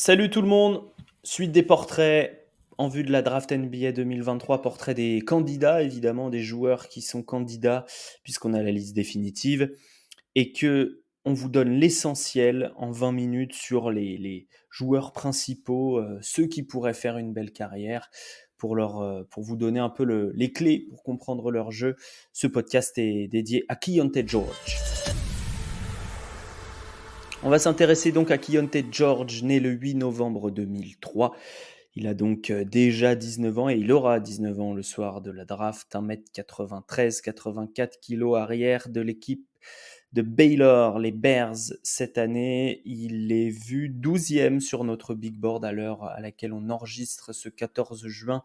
Salut tout le monde, suite des portraits en vue de la draft NBA 2023, portrait des candidats évidemment, des joueurs qui sont candidats puisqu'on a la liste définitive et que on vous donne l'essentiel en 20 minutes sur les joueurs principaux, ceux qui pourraient faire une belle carrière pour vous donner un peu les clés pour comprendre leur jeu. Ce podcast est dédié à Keyonte George. On va s'intéresser donc à Keyonte George, né le 8 novembre 2003. Il a donc déjà 19 ans et il aura 19 ans le soir de la draft, 1m93, 84 kg arrière de l'équipe de Baylor, les Bears, cette année. Il est vu 12e sur notre big board à l'heure à laquelle on enregistre ce 14 juin,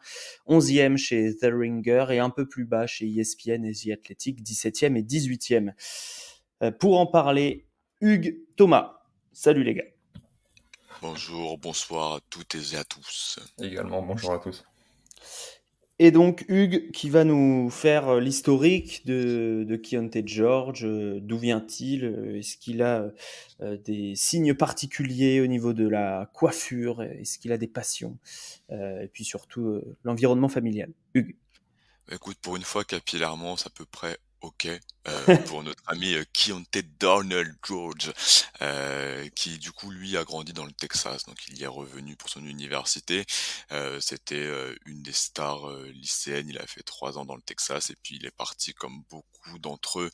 11e chez The Ringer et un peu plus bas chez ESPN et The Athletic, 17e et 18e. Pour en parler, Hugues Thomas. Salut les gars. Bonjour, bonsoir à toutes et à tous. Également, bonjour à tous. Et donc Hugues qui va nous faire l'historique de Keyonte George, d'où vient-il, est-ce qu'il a des signes particuliers au niveau de la coiffure, est-ce qu'il a des passions, et puis surtout l'environnement familial. Hugues. Écoute, pour une fois, capillairement, c'est à peu près OK. Pour notre ami Keontae Darnell George, qui du coup lui a grandi dans le Texas, donc il y est revenu pour son université. C'était une des stars lycéennes. Il a fait 3 ans dans le Texas et puis il est parti comme beaucoup d'entre eux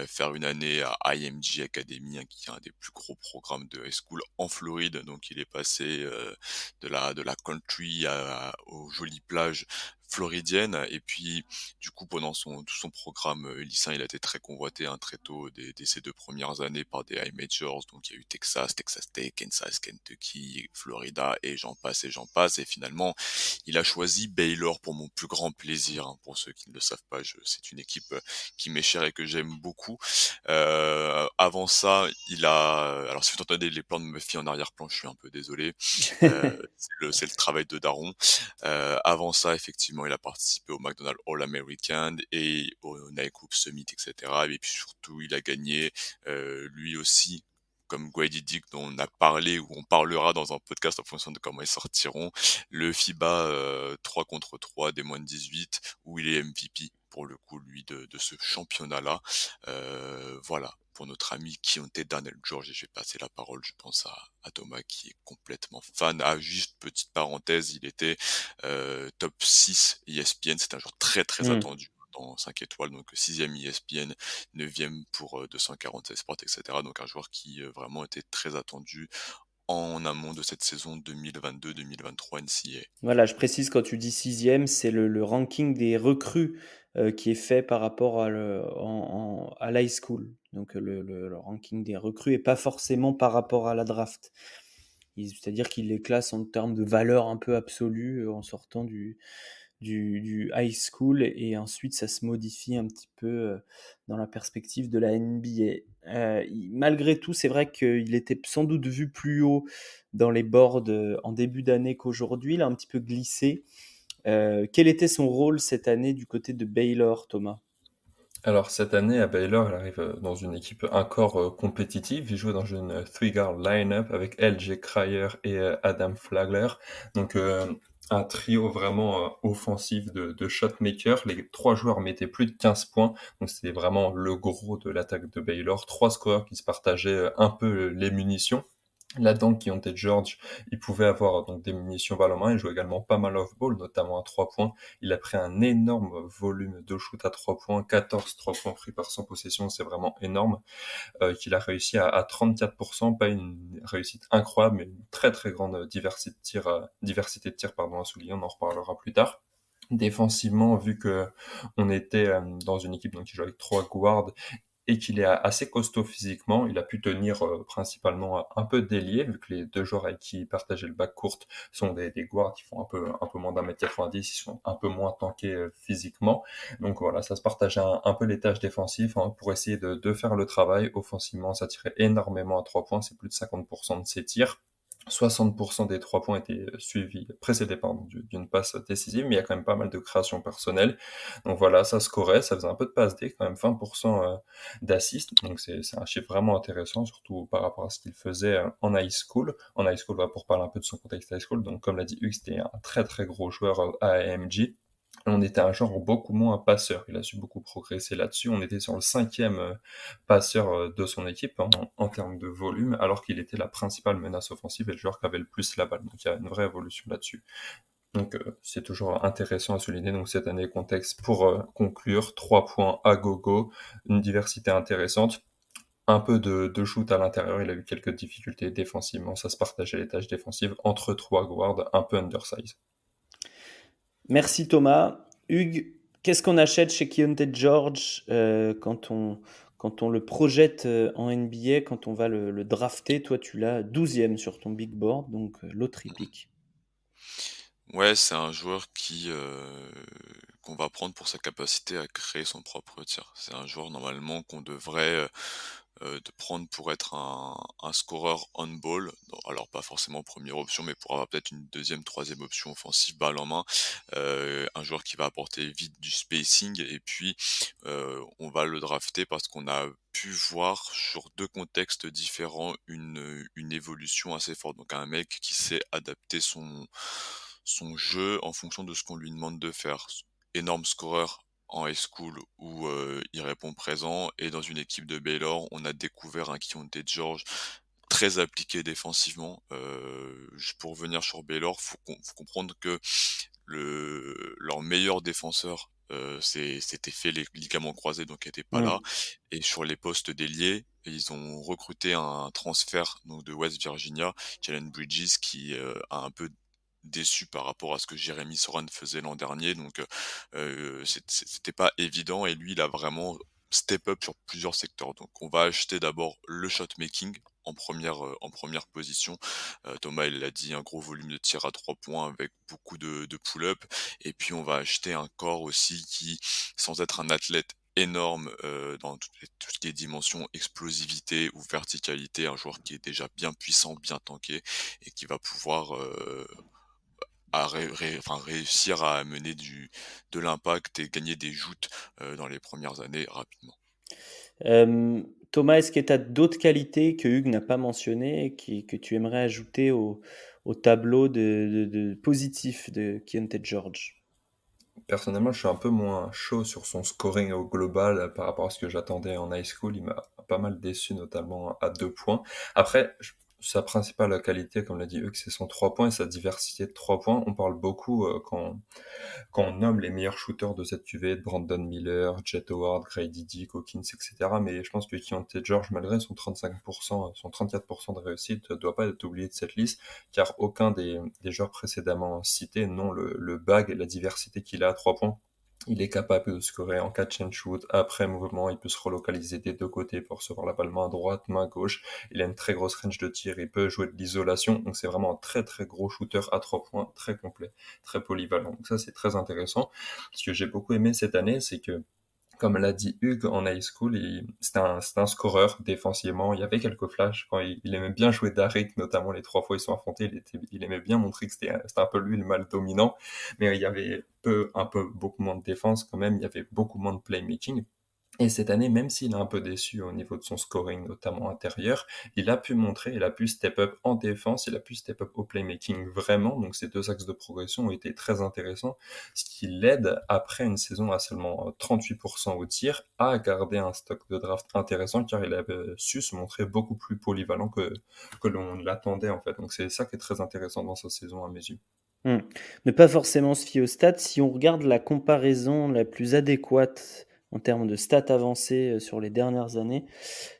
faire une année à IMG Academy, hein, qui est un des plus gros programmes de high school en Floride. Donc il est passé de la country aux jolies plages floridiennes. Et puis du coup, pendant tout son programme lycéen, il a été très convoité, hein, très tôt, dès ses 2 premières années par des high majors. Donc il y a eu Texas, Texas Tech, Kansas, Kentucky, Florida et j'en passe et j'en passe. Et finalement, il a choisi Baylor pour mon plus grand plaisir, hein. Pour ceux qui ne le savent pas, c'est une équipe qui m'est chère et que j'aime beaucoup. Avant ça, alors si vous entendez les plans de Muffy en arrière-plan, je suis un peu désolé. C'est le travail de Daron. Avant ça, effectivement, il a participé au McDonald's All-American et au Nike Hoop Summit, etc. Et puis surtout, il a gagné, lui aussi, comme Grady Dick dont on a parlé ou on parlera dans un podcast en fonction de comment ils sortiront, le FIBA 3 contre 3 des moins de 18, où il est MVP pour le coup, lui, de ce championnat-là. Voilà, pour notre ami Keyontae Darnell George, et je vais passer la parole, je pense, à Thomas, qui est complètement fan. Ah, juste petite parenthèse, il était top 6 ESPN, c'est un joueur très très Hmm. attendu dans 5 étoiles, donc 6e ESPN, 9e pour 246 Sports, etc. Donc un joueur qui vraiment était très attendu en amont de cette saison 2022-2023 NCAA. Voilà, je précise quand tu dis sixième, c'est le ranking des recrues qui est fait par rapport à l'high school. Donc le ranking des recrues et pas forcément par rapport à la draft. C'est-à-dire qu'il les classe en termes de valeur un peu absolue en sortant du high school et ensuite ça se modifie un petit peu dans la perspective de la NBA. Malgré tout, c'est vrai qu'il était sans doute vu plus haut dans les boards en début d'année qu'aujourd'hui. Il a un petit peu glissé. Quel était son rôle cette année du côté de Baylor, Thomas? Alors cette année à Baylor, il arrive dans une équipe encore compétitive. Il joue dans une three-guard line-up avec L.J. Cryer et Adam Flagler. Donc un trio vraiment offensif de shotmakers. Les 3 joueurs mettaient plus de 15 points. Donc c'était vraiment le gros de l'attaque de Baylor. 3 scoreurs qui se partageaient un peu les munitions. Là-dedans, Keyonte George, il pouvait avoir donc des munitions balle en main. Il joue également pas mal off-ball, notamment à 3 points. Il a pris un énorme volume de shoot à 3 points, 14 3 points pris par 100 possessions, c'est vraiment énorme. Qu'il a réussi à 34%, pas une réussite incroyable, mais une très très grande diversité de tirs, pardon, à souligner, on en reparlera plus tard. Défensivement, vu que on était dans une équipe donc, qui joue avec 3 guards, et qu'il est assez costaud physiquement, il a pu tenir principalement un peu d'ailier, vu que les 2 joueurs avec qui il partageait le backcourt sont des guards qui font un peu moins d'1m90, ils sont un peu moins tankés physiquement. Donc voilà, ça se partageait un peu les tâches défensives, hein, pour essayer de faire le travail. Offensivement, ça tirait énormément à 3 points, c'est plus de 50% de ses tirs. 60% des 3 points étaient suivis, précédés pardon, d'une passe décisive, mais il y a quand même pas mal de créations personnelles. Donc voilà, ça scorait, ça faisait un peu de passe D, quand même 20% d'assists. Donc c'est un chiffre vraiment intéressant, surtout par rapport à ce qu'il faisait en high school. En high school, pour parler un peu de son contexte high school, donc comme l'a dit Hugues, c'était un très très gros joueur à AMG. On était un genre beaucoup moins passeur. Il a su beaucoup progresser là-dessus. On était sur le 5e passeur de son équipe en termes de volume, alors qu'il était la principale menace offensive et le joueur qui avait le plus la balle. Donc il y a une vraie évolution là-dessus. Donc c'est toujours intéressant à souligner. Donc cette année, contexte pour conclure, 3 points à gogo, une diversité intéressante. Un peu de shoot à l'intérieur, il a eu quelques difficultés défensivement, ça se partageait les tâches défensives entre 3 guards un peu undersize. Merci Thomas. Hugues, qu'est-ce qu'on achète chez Keontae George quand on le projette en NBA, quand on va le drafter? Toi, tu l'as 12e sur ton big board, donc loterie pick. Ouais, c'est un joueur qu'on va prendre pour sa capacité à créer son propre tir. C'est un joueur normalement qu'on devrait, de prendre pour être un scoreur on ball. Alors pas forcément première option, mais pour avoir peut-être une deuxième, troisième option offensive balle en main. Un joueur qui va apporter vite du spacing et puis, on va le drafter parce qu'on a pu voir sur 2 contextes différents une évolution assez forte. Donc un mec qui sait adapter son jeu en fonction de ce qu'on lui demande de faire. Énorme scoreur en high school où, il répond présent, et dans une équipe de Baylor, on a découvert un Keyonte George très appliqué défensivement. Juste pour revenir sur Baylor, faut comprendre que leur meilleur défenseur, s'était fait les ligaments croisés, donc était pas là, Mmh. et sur les postes d'ailier, ils ont recruté un transfert donc de West Virginia, Jalen Bridges, qui, a un peu déçu par rapport à ce que Jeremy Soran faisait l'an dernier, donc c'était pas évident, et lui, il a vraiment step up sur plusieurs secteurs. Donc on va acheter d'abord le shot making en première position. Thomas, il l'a dit, un gros volume de tir à 3 points avec beaucoup de pull-up, et puis on va acheter un corps aussi qui, sans être un athlète énorme, dans tout ce qui est dimension explosivité ou verticalité, un joueur qui est déjà bien puissant, bien tanké, et qui va pouvoir, réussir à amener de l'impact et gagner des joutes, dans les premières années rapidement. Thomas, est-ce que tu as d'autres qualités que Hugues n'a pas mentionnées et que tu aimerais ajouter au tableau de positif de Keontae George? Personnellement, je suis un peu moins chaud sur son scoring au global par rapport à ce que j'attendais en high school. Il m'a pas mal déçu, notamment à 2 points. Après, sa principale qualité, comme l'a dit Hugues, c'est son 3 points et sa diversité de 3 points. On parle beaucoup quand on nomme les meilleurs shooters de cette cuvée, Brandon Miller, Jet Howard, Grady Dick, Hawkins, etc. Mais je pense que Keontae George, malgré son 35%, son 34% de réussite, ne doit pas être oublié de cette liste, car aucun des joueurs précédemment cités n'ont le bag et la diversité qu'il a à 3 points. Il est capable de scorer en catch and shoot, après mouvement, il peut se relocaliser des 2 côtés pour recevoir la balle main droite, main gauche. Il a une très grosse range de tir, il peut jouer de l'isolation, donc c'est vraiment un très très gros shooter à 3 points, très complet, très polyvalent. Donc ça c'est très intéressant. Ce que j'ai beaucoup aimé cette année, c'est que comme l'a dit Hugues en high school, c'était un scoreur défensivement. Il y avait quelques flashs quand il aimait bien jouer Derrick, notamment les 3 fois ils sont affrontés. Il aimait bien montrer que c'était un peu lui le mal dominant, mais il y avait beaucoup moins de défense quand même. Il y avait beaucoup moins de playmaking. Et cette année, même s'il a un peu déçu au niveau de son scoring, notamment intérieur, il a pu montrer, il a pu step up en défense, il a pu step up au playmaking vraiment. Donc ces 2 axes de progression ont été très intéressants, ce qui l'aide, après une saison à seulement 38% au tir, à garder un stock de draft intéressant, car il avait su se montrer beaucoup plus polyvalent que l'on l'attendait en fait. Donc c'est ça qui est très intéressant dans sa saison à mes yeux. Mmh. Ne pas forcément se fier aux stats. Si on regarde la comparaison la plus adéquate en termes de stats avancées, sur les dernières années,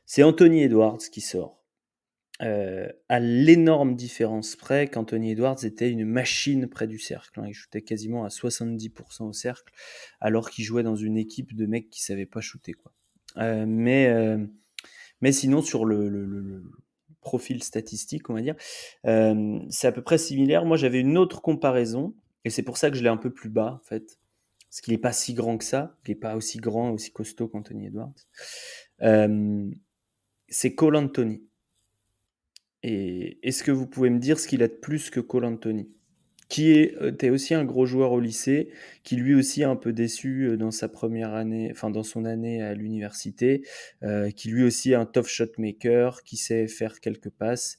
c'est Anthony Edwards qui sort. À l'énorme différence près qu'Anthony Edwards était une machine près du cercle, hein. Il shootait quasiment à 70 au cercle, alors qu'il jouait dans une équipe de mecs qui savaient pas shooter, quoi. Mais sinon sur le profil statistique, on va dire, c'est à peu près similaire. Moi, j'avais une autre comparaison et c'est pour ça que je l'ai un peu plus bas, en fait, parce qu'il est pas si grand que ça. Il est pas aussi grand, aussi costaud qu'Anthony Edwards. C'est Cole Anthony. Et est-ce que vous pouvez me dire ce qu'il a de plus que Cole Anthony? Qui est, tu aussi un gros joueur au lycée, qui lui aussi a un peu déçu, dans sa première année, enfin dans son année à l'université, qui lui aussi est un tough shot maker, qui sait faire quelques passes,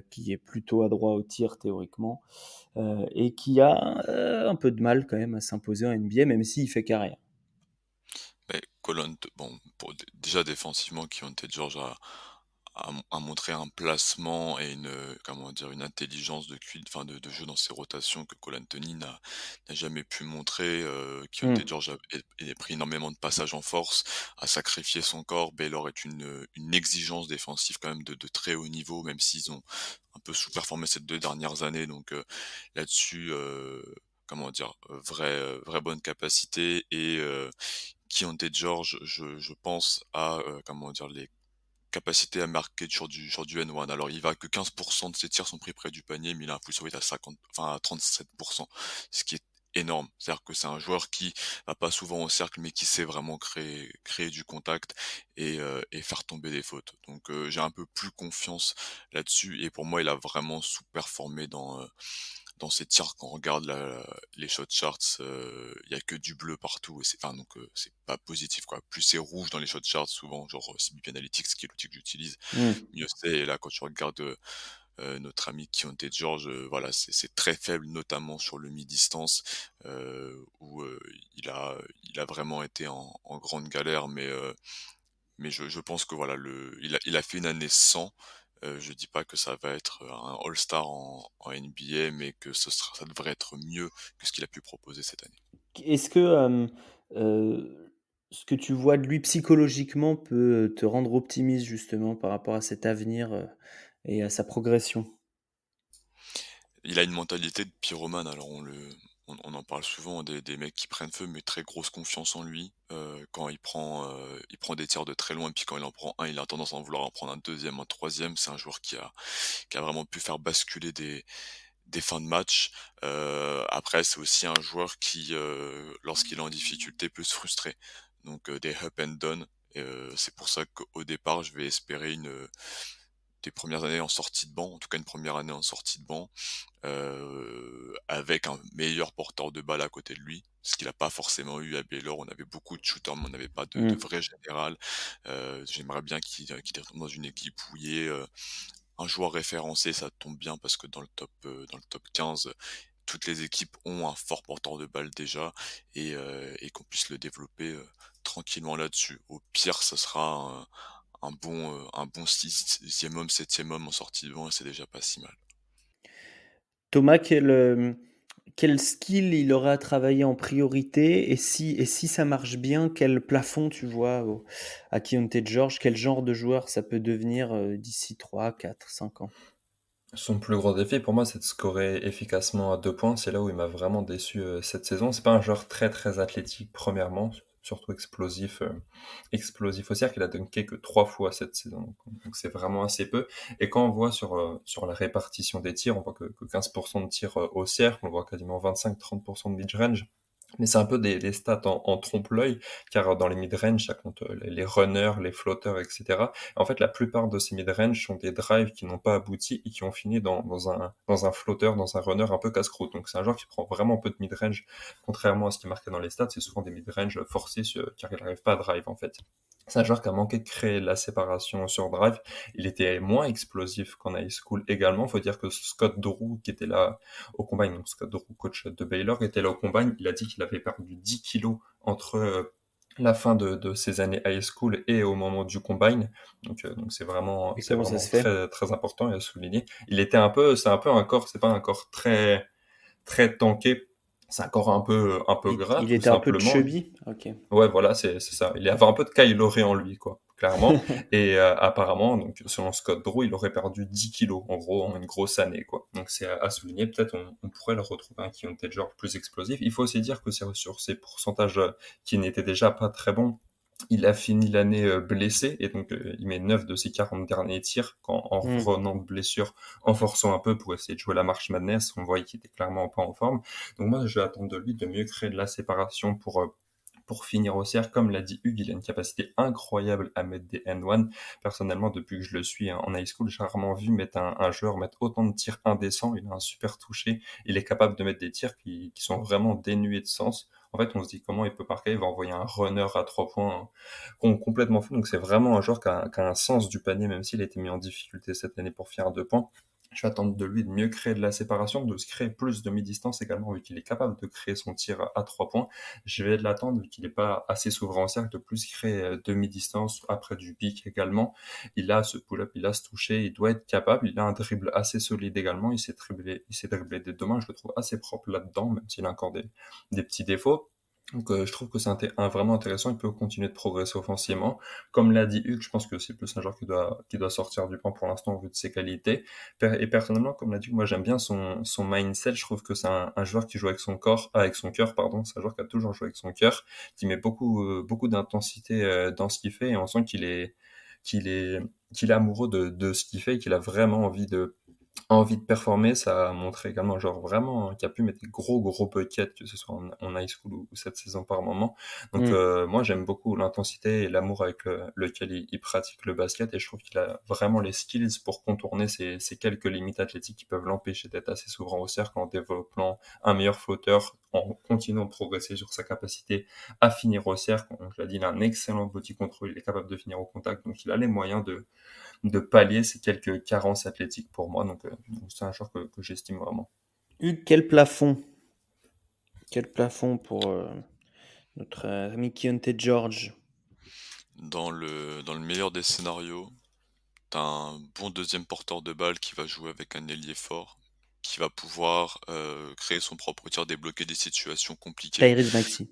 qui est plutôt adroit au tir théoriquement, et qui a, un peu de mal quand même à s'imposer en NBA même s'il fait carrière. Mais Colon, bon, déjà défensivement, Keyonte George a montré un placement et une, comment dire, une intelligence enfin de jeu dans ses rotations que Cole Anthony n'a jamais pu montrer. Keyonte Mmh. George a pris énormément de passages en force, a sacrifié son corps. Baylor est une exigence défensive quand même de très haut niveau, même s'ils ont un peu sous-performé ces 2 dernières années. Donc là-dessus, comment dire, vraie bonne capacité et Keyonte George, je pense, a, comment dire, les capacités à marquer sur du N1. Alors il va que 15 de ses tirs sont pris près du panier, mais il a un full rate à 50, enfin à 37, ce qui est énorme. C'est-à-dire que c'est un joueur qui va pas souvent au cercle, mais qui sait vraiment créer du contact et faire tomber des fautes. Donc j'ai un peu plus confiance là-dessus et pour moi, il a vraiment sous-performé dans ses tirs. Quand on regarde les shot charts, il y a que du bleu partout et c'est pas positif, quoi. Plus c'est rouge dans les shot charts, souvent, genre CBP Analytics, qui est l'outil que j'utilise, Mmh. mieux c'est. Et là, quand tu regardes notre ami Keyonte George, voilà, c'est très faible, notamment sur le mi-distance, où il a vraiment été en grande galère. Mais je pense que voilà, il a fait une année sans. Je dis pas que ça va être un All-Star en NBA, mais que ça devrait être mieux que ce qu'il a pu proposer cette année. Est-ce que, ce que tu vois de lui psychologiquement peut te rendre optimiste justement par rapport à cet avenir, et à sa progression? Il a une mentalité de pyromane, alors on en parle souvent des mecs qui prennent feu, mais très grosse confiance en lui. Quand il prend des tirs de très loin, puis quand il en prend un, il a tendance à en vouloir en prendre un deuxième, un troisième. C'est un joueur qui a vraiment pu faire basculer des fins de match. Après, c'est aussi un joueur qui, lorsqu'il est en difficulté, peut se frustrer. Donc, des up and down. C'est pour ça qu'au départ, je vais espérer des premières années en sortie de banc, en tout cas une première année en sortie de banc, avec un meilleur porteur de balle à côté de lui, ce qu'il a pas forcément eu à Baylor. On avait beaucoup de shooters, mais on n'avait pas de Mmh. vrai général. J'aimerais bien qu'il retourne dans une équipe où il y ait, un joueur référencé. Ça tombe bien parce que dans le top 15, toutes les équipes ont un fort porteur de balle déjà et qu'on puisse le développer, tranquillement là-dessus. Au pire, ça sera un bon 6e homme, 7e homme en sortie de banc et c'est déjà pas si mal. Thomas, quel skill il aura à travailler en priorité? Et si ça marche bien, quel plafond tu vois à Keyonte George? Quel genre de joueur ça peut devenir, d'ici 3, 4, 5 ans? Son plus gros défi pour moi, c'est de scorer efficacement à 2 points. C'est là où il m'a vraiment déçu, cette saison. C'est pas un joueur très, très athlétique premièrement, surtout explosif au cercle. Il a dunké que 3 fois cette saison, donc c'est vraiment assez peu et quand on voit sur la répartition des tirs, on voit que 15 de tirs, au cercle, on voit quasiment 25-30 de mid-range. Mais c'est un peu des stats en trompe-l'œil, car dans les mid-range, ça compte, les runners, les flotteurs et cetera. En fait, la plupart de ces mid-range sont des drives qui n'ont pas abouti et qui ont fini dans un flotteur, dans un runner un peu casse-croûte. Donc c'est un joueur qui prend vraiment peu de mid-range, contrairement à ce qui est marqué dans les stats, c'est souvent des mid-range forcés car il n'arrive pas à drive en fait. C'est un joueur qui a manqué de créer la séparation sur drive. Il était moins explosif qu'en high school également. Faut dire que Scott Drew, qui était là au combine, donc Scott Drew, coach de Baylor, était là au combine. Il a dit qu'il avait perdu 10 kilos entre la fin de ses années high school et au moment du combine. Donc Et c'est comment ça vraiment se fait? très, très important et à souligner. C'est un peu un corps, c'est pas un corps très, très tanké. C'est un corps un peu gras, Il tout était un peu simplement. chubby? OK. Ouais, voilà, c'est ça. Il y avait un peu de Kylo Ren en lui, quoi, clairement. Et apparemment, donc selon Scott Drew, il aurait perdu 10 kilos, en gros, en une grosse année, quoi. Donc c'est à souligner. Peut-être on pourrait le retrouver un Keontae George plus explosif. Il faut aussi dire que c'est sur ses pourcentages qui n'étaient déjà pas très bons. Il a fini l'année blessé et donc il met 9 de ses 40 derniers tirs en Mmh. revenant de blessure, en forçant un peu pour essayer de jouer la marche Madness. On voyait qu'il était clairement pas en forme. Donc moi, je vais attendre de lui de mieux créer de la séparation pour finir au cercle. Comme l'a dit Hugues, il a une capacité incroyable à mettre des end-one. Personnellement, depuis que je le suis en high school, j'ai rarement vu mettre un joueur mettre autant de tirs indécents. Il a un super toucher. Il est capable de mettre des tirs qui sont vraiment dénués de sens. En fait, on se dit comment il peut marquer. Il va envoyer un runner à 3 points complètement fou. Donc, c'est vraiment un joueur qui a un sens du panier, même s'il a été mis en difficulté cette année pour faire 2 points. Je vais attendre de lui de mieux créer de la séparation, de se créer plus de mi-distance également, vu qu'il est capable de créer son tir à 3 points. Je vais l'attendre, vu qu'il n'est pas assez souverain au cercle, de plus créer de mi-distance, après du pick également. Il a ce pull-up, il a ce toucher, il doit être capable. Il a un dribble assez solide également. Il s'est dribblé des 2 mains. Je le trouve assez propre là-dedans, même s'il a encore des petits défauts. Donc je trouve que c'est vraiment intéressant, il peut continuer de progresser offensivement. Comme l'a dit Hugues, je pense que c'est plus un joueur qui doit sortir du banc pour l'instant au vu de ses qualités. Et personnellement, comme l'a dit, moi j'aime bien son mindset, je trouve que c'est un joueur qui joue avec son cœur, pardon, c'est un joueur qui a toujours joué avec son cœur, qui met beaucoup d'intensité dans ce qu'il fait, et on sent qu'il est, qu'il est amoureux de ce qu'il fait et qu'il a vraiment envie de performer. Ça a montré également, genre vraiment, qui a pu mettre des gros buckets, que ce soit en high school ou cette saison par moment. Donc, moi, j'aime beaucoup l'intensité et l'amour avec lequel il pratique le basket, et je trouve qu'il a vraiment les skills pour contourner ces quelques limites athlétiques qui peuvent l'empêcher d'être assez souverain au cercle, en développant un meilleur flotteur, en continuant de progresser sur sa capacité à finir au cercle. Donc, je l'ai dit, il a un excellent body control, il est capable de finir au contact, donc il a les moyens de pallier ces quelques carences athlétiques pour moi. Donc c'est un joueur que j'estime vraiment. Hugues, quel plafond pour notre ami Keontae George? Dans le meilleur des scénarios, t'as un bon deuxième porteur de balle qui va jouer avec un ailier fort, qui va pouvoir créer son propre tir, débloquer des situations compliquées. Tyrese Maxey.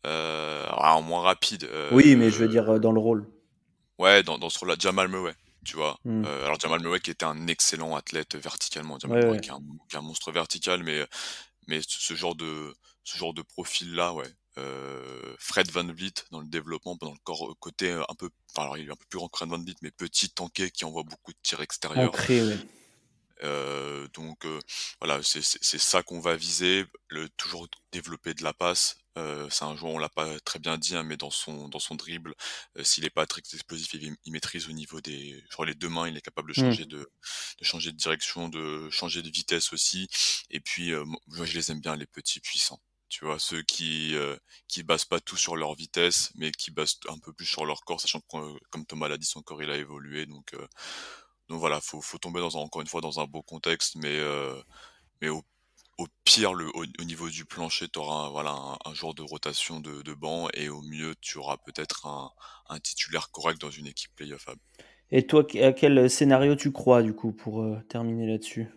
En moins rapide. Oui, mais je veux dire dans le rôle. Ouais, dans ce rôle-là, Jamal Murray, tu vois. Hmm. Alors Jamal Murray qui était un excellent athlète verticalement, Jamal Ouais, Murray ouais. qui est un monstre vertical, mais ce genre de profil-là, ouais. Fred VanVleet dans le développement, dans le côté un peu, enfin, alors il est un peu plus grand que Fred VanVleet, mais petit, tanké, qui envoie beaucoup de tirs extérieurs. Ancré, ouais. Donc voilà, c'est ça qu'on va viser, toujours développer de la passe. C'est un joueur, on l'a pas très bien dit, hein, mais dans son dribble, s'il est pas très explosif, il maîtrise au niveau des genre les 2 mains, il est capable de Hmm. changer de direction, de changer de vitesse aussi. Et puis, moi je les aime bien, les petits puissants. Tu vois? Ceux qui basent pas tout sur leur vitesse, mais qui basent un peu plus sur leur corps, sachant que, comme Thomas l'a dit, son corps il a évolué, donc voilà, faut tomber encore une fois dans un beau contexte, mais au pire, au niveau du plancher, tu auras voilà, un joueur de rotation de banc, et au mieux, tu auras peut-être un titulaire correct dans une équipe playoffable. Et toi, à quel scénario tu crois, du coup, pour terminer là-dessus?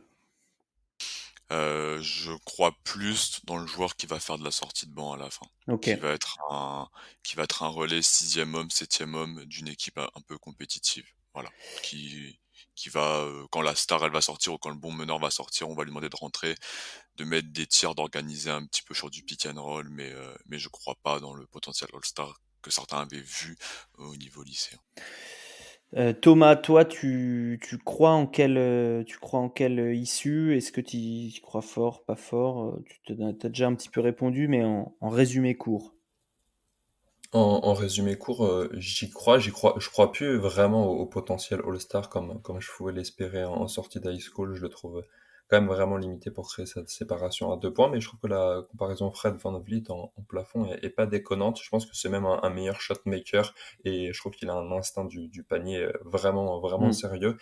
Je crois plus dans le joueur qui va faire de la sortie de banc à la fin, Ok. qui va être un relais 6e homme, 7e homme d'une équipe un peu compétitive. Voilà, qui va, quand la star elle va sortir, ou quand le bon meneur va sortir, on va lui demander de rentrer, de mettre des tirs, d'organiser un petit peu sur du pick and roll, mais je crois pas dans le potentiel All-Star que certains avaient vu au niveau lycéen. Thomas, toi, tu crois en quelle issue? Est-ce que tu y crois fort, pas fort? Tu as déjà un petit peu répondu, mais en résumé court. En résumé court, je crois plus vraiment au potentiel All-Star comme je pouvais l'espérer en sortie d'high school. Je le trouve quand même vraiment limité pour créer cette séparation à 2 points, mais je trouve que la comparaison Fred VanVleet en plafond est pas déconnante. Je pense que c'est même un meilleur shot maker, et je trouve qu'il a un instinct du panier vraiment Hmm. sérieux,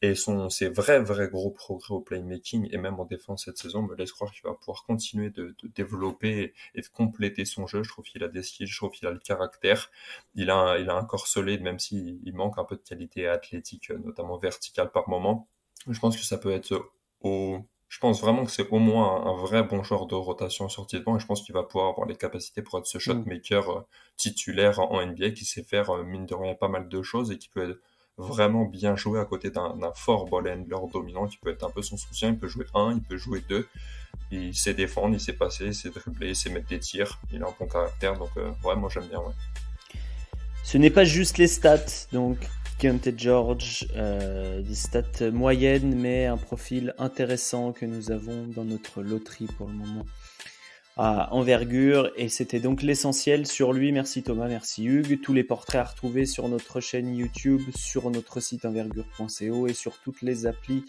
et ses vrais gros progrès au playmaking et même en défense cette saison me laisse croire qu'il va pouvoir continuer de développer et de compléter son jeu. Je trouve qu'il a des skills, je trouve qu'il a le caractère, il a un corps solide, même s'il manque un peu de qualité athlétique, notamment verticale par moment. Je pense que ça peut être je pense vraiment que c'est au moins un vrai bon joueur de rotation en sortie de banc, et je pense qu'il va pouvoir avoir les capacités pour être ce Hmm. shotmaker titulaire en NBA, qui sait faire, mine de rien, pas mal de choses, et qui peut être vraiment bien joué à côté d'un fort ball handler dominant, qui peut être un peu son soutien. Il peut jouer 1, il peut jouer 2, il sait défendre, il sait passer, il sait dribbler, il sait mettre des tirs, il a un bon caractère, donc ouais, moi j'aime bien, ouais. Ce n'est pas juste les stats, donc Keontae George, des stats moyennes, mais un profil intéressant que nous avons dans notre loterie pour le moment. à envergure, et c'était donc l'essentiel sur lui. Merci Thomas, merci Hugues. Tous les portraits à retrouver sur notre chaîne YouTube, sur notre site envergure.co et sur toutes les applis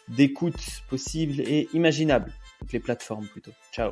d'écoute possibles et imaginables, toutes les plateformes plutôt. Ciao.